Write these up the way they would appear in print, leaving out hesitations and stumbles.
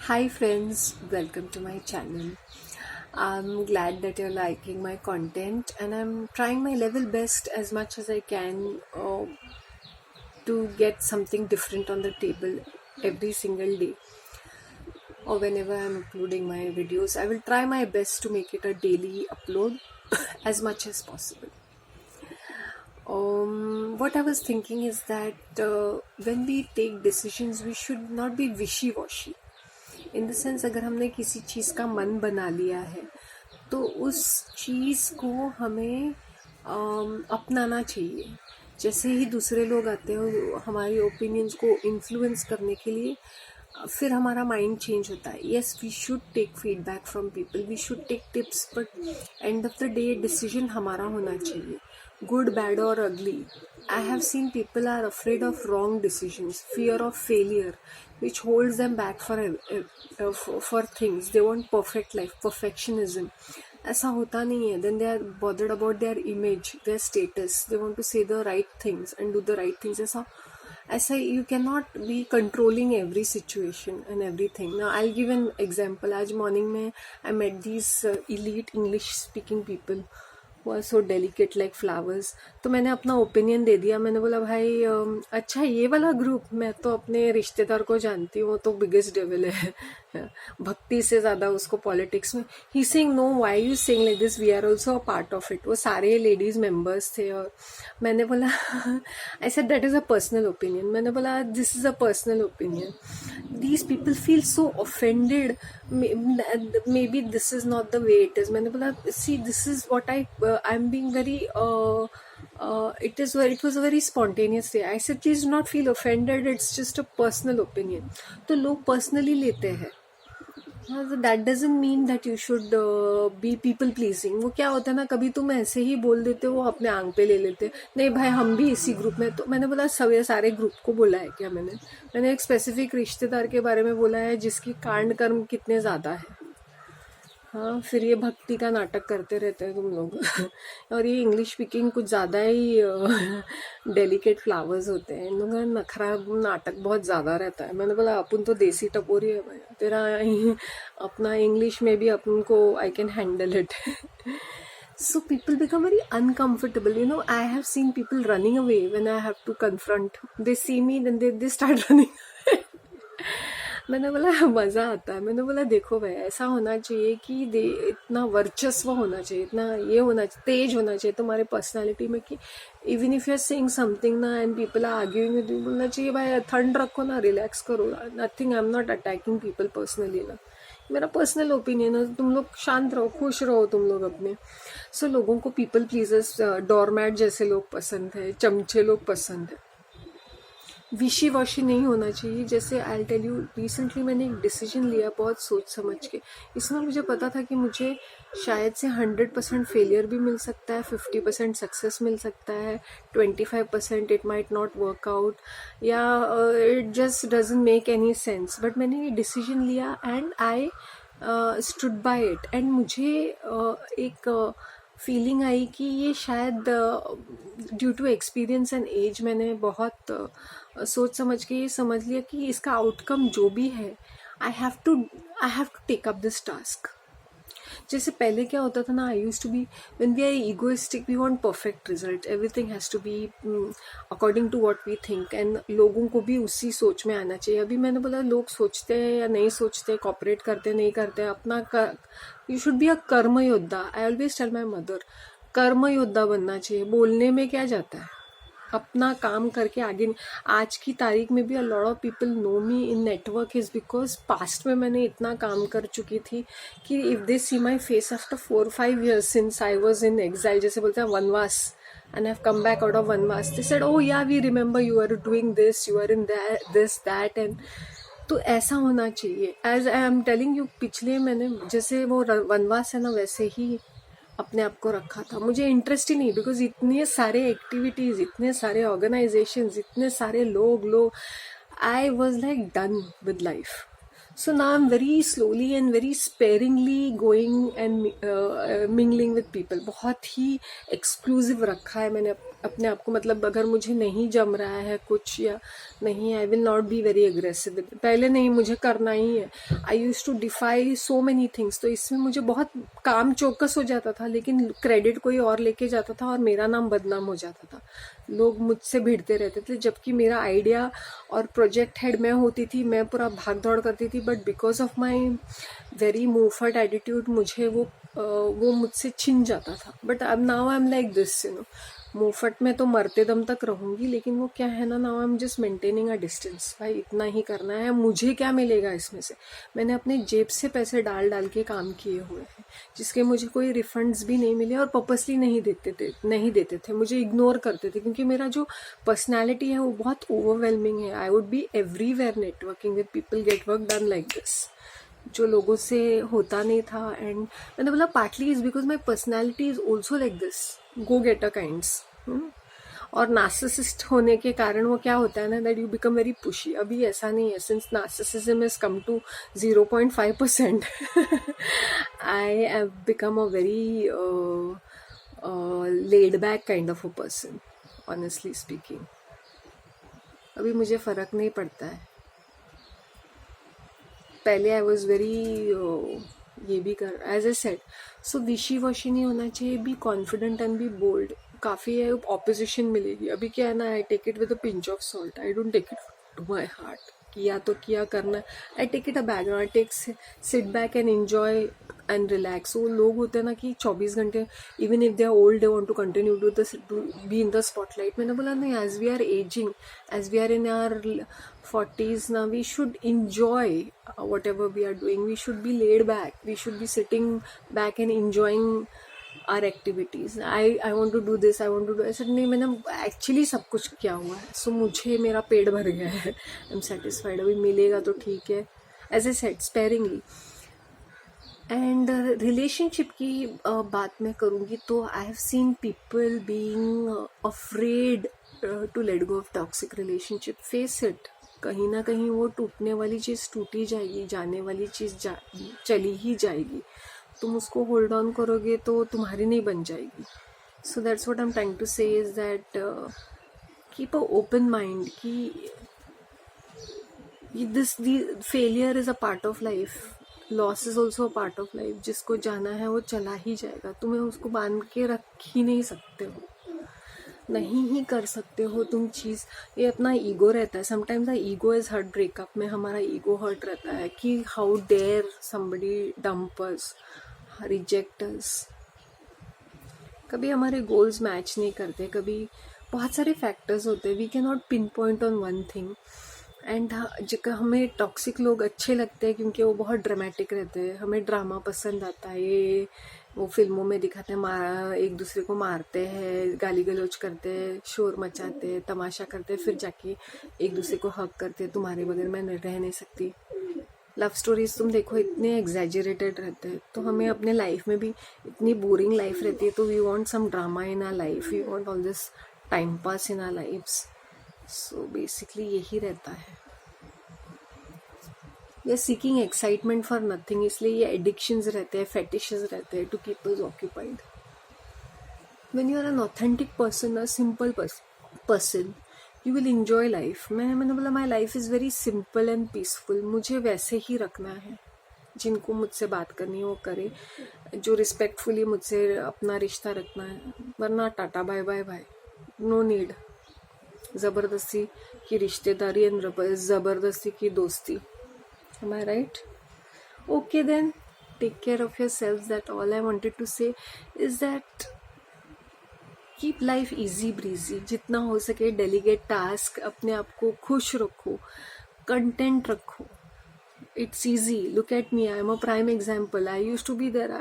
Hi friends, welcome to my channel. I'm glad that you're liking my content and I'm trying my level best as much as I can to get something different on the table every single day or whenever I'm uploading my videos. I will try my best to make it a daily upload as much as possible. What I was thinking is that when we take decisions, we should not be wishy-washy. In the sense अगर हमने किसी चीज़ का मन बना लिया है तो उस चीज़ को हमें अपनाना चाहिए. जैसे ही दूसरे लोग आते हैं हमारी ओपिनियंस को इन्फ्लुएंस करने के लिए फिर हमारा माइंड चेंज होता है. Yes, we should take feedback from people, we should take tips, but end of the day decision हमारा होना चाहिए. Good, bad or ugly, I have seen people are afraid of wrong decisions, fear of failure, which holds them back for things. They want perfect life, perfectionism. ऐसा होता नहीं है. Then they are bothered about their image, their status. They want to say the right things and do the right things. ऐसा you cannot be controlling every situation and everything. Now I'll give an example. आज morning में I met these elite English speaking people who are so delicate like flowers. तो मैंने अपना opinion दे दिया. मैंने बोला भाई अच्छा ये वाला ग्रुप, मैं तो अपने रिश्तेदार को जानती हूँ, वो तो बिगेस्ट डेविल है. भक्ति से ज़्यादा उसको पॉलिटिक्स में. He saying no, why you saying like this, we are also a part of it. वो सारे लेडीज मेंबर्स थे और मैंने बोला I said that is a personal opinion. मैंने बोला this is a personal opinion. These people feel so offended. Maybe this is not the way it is. मैंने बोला see, this is what I'm being very it was a very spontaneous day. I said please do not feel offended, it's just a personal opinion. तो लोग personally लेते हैं. That doesn't mean that you should be people pleasing. वो क्या होता है ना, कभी तुम ऐसे ही बोल देते हो, वो अपने आंग पे ले लेते. नहीं भाई हम भी इसी ग्रुप में. तो मैंने बोला सारे ग्रुप को बोला है क्या? मैंने एक स्पेसिफिक रिश्तेदार के बारे में बोला है जिसकी कांड कर्म कितने ज़्यादा है. हाँ, फिर ये भक्ति का नाटक करते रहते हैं तुम लोग. और ये इंग्लिश स्पीकिंग कुछ ज़्यादा ही डेलिकेट फ्लावर्स होते हैं. इन लोगों का नखरा नाटक बहुत ज़्यादा रहता है. मैंने बोला अपन तो देसी टपोरी है भाई, तेरा अपना इंग्लिश में भी अपन को I can handle it. So people become very uncomfortable. I have seen people running away when I have to confront. They see me, then they start running. मैंने बोला मज़ा आता है. मैंने बोला देखो भाई, ऐसा होना चाहिए कि इतना वर्चस्व होना चाहिए, इतना ये होना चाहिए, तेज होना चाहिए तुम्हारे पर्सनालिटी में कि even if you are saying something ना and people are arguing with you, बोलना चाहिए भाई ठंड रखो ना, रिलैक्स करो. Nothing, I am not attacking people personally ना, मेरा पर्सनल ओपिनियन है. तुम लोग शांत रहो, खुश रहो तुम लोग अपने. सो लोगों को पीपल प्लीजर्स, डोरमैट जैसे लोग पसंद है, चमचे लोग पसंद है. विशी वॉशी नहीं होना चाहिए. जैसे आई टेल यू, रिसेंटली मैंने एक डिसीजन लिया बहुत सोच समझ के. इसमें मुझे पता था कि मुझे शायद से 100% फेलियर भी मिल सकता है, 50% सक्सेस मिल सकता है, 25% it might not work out, या it just doesn't make any sense. But मैंने ये डिसीजन लिया and I stood by it. And मुझे एक फीलिंग आई कि ये शायद due to experience and as मैंने बहुत सोच समझ के ये समझ लिया कि इसका आउटकम जो भी है, I have to take up this task. जैसे पहले क्या होता था ना, I use to be, when we are egoistic, we want perfect result, everything has to be according to what we think, and लोगों को भी उसी सोच में आना चाहिए. अभी मैंने बोला लोग सोचते हैं या नहीं सोचते, कॉपरेट करते नहीं करते, अपना यू शुड बी अ कर्म योद्धा. I always tell my mother, कर्म योद्धा बनना चाहिए. बोलने में क्या जाता है, अपना काम करके आगे. आज की तारीख में भी a lot of people know me in network is because past में मैंने इतना काम कर चुकी थी कि if they see my face after 4-5 years since I was in exile, जैसे बोलते हैं वनवास, and I've come back out of Vanvas. They said, oh yeah, we remember you are doing this, you are in that, and तो ऐसा होना चाहिए. As I am telling you, पिछले मैंने जैसे वो वनवास है ना, वैसे ही अपने आप को रखा था. मुझे इंटरेस्ट ही नहीं, बिकॉज इतने सारे एक्टिविटीज, इतने सारे ऑर्गेनाइजेशंस, इतने सारे लोग, I was like done with life. So now I'm very slowly and very sparingly going and mingling with people. बहुत ही exclusive रखा है मैंने अपने आप को. मतलब अगर मुझे नहीं जम रहा है कुछ या नहीं, I will not be very aggressive. पहले नहीं, मुझे करना ही है. I used to defy so many things. तो इसमें मुझे बहुत काम चौकस हो जाता था, लेकिन क्रेडिट कोई और लेके जाता था और मेरा नाम बदनाम हो जाता था. लोग मुझसे भिड़ते रहते थे, जबकि मेरा आइडिया और प्रोजेक्ट हेड मैं होती थी, मैं पूरा भाग दौड़ करती थी. But because of my very मूवफर्ट एटीट्यूड मुझे वो मुझसे छिन जाता था. बट अब now I am like this, मूवफट में तो मरते दम तक रहूंगी, लेकिन वो क्या है ना, now I am just maintaining a distance. भाई इतना ही करना है, मुझे क्या मिलेगा इसमें से. मैंने अपने जेब से पैसे डाल डाल के काम किए हुए हैं, जिसके मुझे कोई रिफंड्स भी नहीं मिले, और पर्पसली नहीं देते थे, मुझे इग्नोर करते थे, क्योंकि मेरा जो पर्सनैलिटी है वो बहुत ओवरवेलमिंग है. I would be everywhere networking with people, get work done like this, जो लोगों से होता नहीं था. एंड मैंने बोला partly is because my personality is also like this, go getter kinds. और नार्सिसिस्ट होने के कारण वो क्या होता है ना, that you become very pushy. अभी ऐसा नहीं है, since narcissism is come to 0.5%. I have become a very laid back kind of a person, honestly speaking. अभी मुझे फर्क नहीं पड़ता है. पहले आई वॉज वेरी ये भी कर, एज ए सेट. सो विशी वॉशी नहीं होना चाहिए, be confident and be bold. काफ़ी है, ऑपोजिशन मिलेगी. अभी क्या है ना, I take it with a pinch of salt, I don't take it to my heart. किया तो किया, करना, I take it a background, I take sit back and enjoy and relax. वो लोग होते हैं ना कि 24 घंटे, even if they are old, they want to continue to be in the spotlight. मैंने बोला नहीं, as we are aging, as we are in our 40s now, we should enjoy whatever we are doing. We should be laid back, we should be sitting back and enjoying our activities. I want to do this, I want to do. ऐसा नहीं, मैंने actually सब कुछ किया हुआ है. सो मुझे मेरा पेट भर गया है, आई एम सेटिस्फाइड. अभी मिलेगा तो ठीक है, as a set sparingly. And relationship की बात मैं करूँगी तो I have seen people being afraid to let go of toxic relationship. Face it, कहीं ना कहीं वो टूटने वाली चीज़ टूटी जाएगी, जाने वाली चीज़ चली ही जाएगी. तुम उसको होल्ड ऑन करोगे तो तुम्हारी नहीं बन जाएगी. So that's what I am trying to say is that keep a open mind कि this failure is a part of life, loss is also a part of life. जिसको जाना है वो चला ही जाएगा, तुम्हें उसको बांध के रख ही नहीं सकते हो, नहीं ही कर सकते हो तुम चीज़. ये अपना ईगो रहता है. Sometimes the ego is hurt. Breakup में हमारा ईगो हर्ट रहता है कि how dare somebody dump us, reject us. कभी हमारे गोल्स मैच नहीं करते, कभी बहुत सारे फैक्टर्स होते हैं. We can not pinpoint on one thing. And हमें टॉक्सिक लोग अच्छे लगते हैं क्योंकि वो बहुत ड्रामेटिक रहते हैं. हमें ड्रामा पसंद आता है. ये वो फिल्मों में दिखाते हैं, एक दूसरे को मारते हैं, गाली गलौज करते हैं, शोर मचाते हैं, तमाशा करते हैं, फिर जाके एक दूसरे को हक करते हैं, तुम्हारे बगैर मैं रह नहीं सकती. लव स्टोरीज तुम देखो, इतने एग्जैजरेटेड रहते हैं. तो हमें अपने लाइफ में भी इतनी बोरिंग लाइफ रहती है, तो we want some drama in our life, we want all this time pass in our lifes. So basically यही रहता है. We are seeking excitement for nothing. इसलिए ये एडिक्शंस रहते हैं, फेटिशेस रहते हैं to keep us occupied. When you are an authentic person, a simple person, you will enjoy life. मैंने बोला my life is very simple and peaceful. मुझे वैसे ही रखना है. जिनको मुझसे बात करनी है वो करे, जो रिस्पेक्टफुली मुझसे अपना रिश्ता रखना है. वरना tata bye bye bye, no need ज़बरदस्ती की रिश्तेदारी एंड ज़बरदस्ती की दोस्ती. Am I right? Okay then, take care of yourselves. That all I wanted to say is that keep life easy breezy. जितना हो सके delegate task, अपने आप को खुश रखो, content रखो. It's easy. Look at me. I'm a prime example. I used to be there.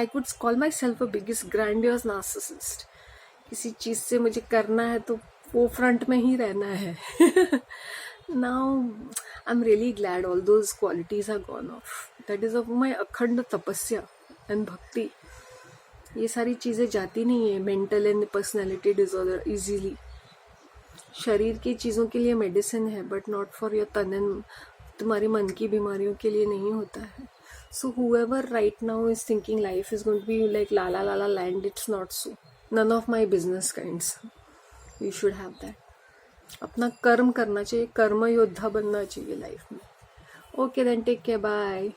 I could call myself a biggest grandiose narcissist. किसी चीज़ से मुझे करना है तो वो फ्रंट में ही रहना है. Now I'm really glad all those qualities are gone off. That is of my अखंड तपस्या and भक्ति. ये सारी चीज़ें जाती नहीं है mental and personality disorder easily. शरीर की चीज़ों के लिए मेडिसिन है, बट नॉट फॉर योर तन एंड तुम्हारी मन की बीमारियों के लिए नहीं होता है. So whoever right now is thinking life is going to be like la la la la land, it's not so. None of my business kinds. You should have that. अपना कर्म करना चाहिए, कर्म योद्धा बनना चाहिए लाइफ में. Okay then, take care, bye.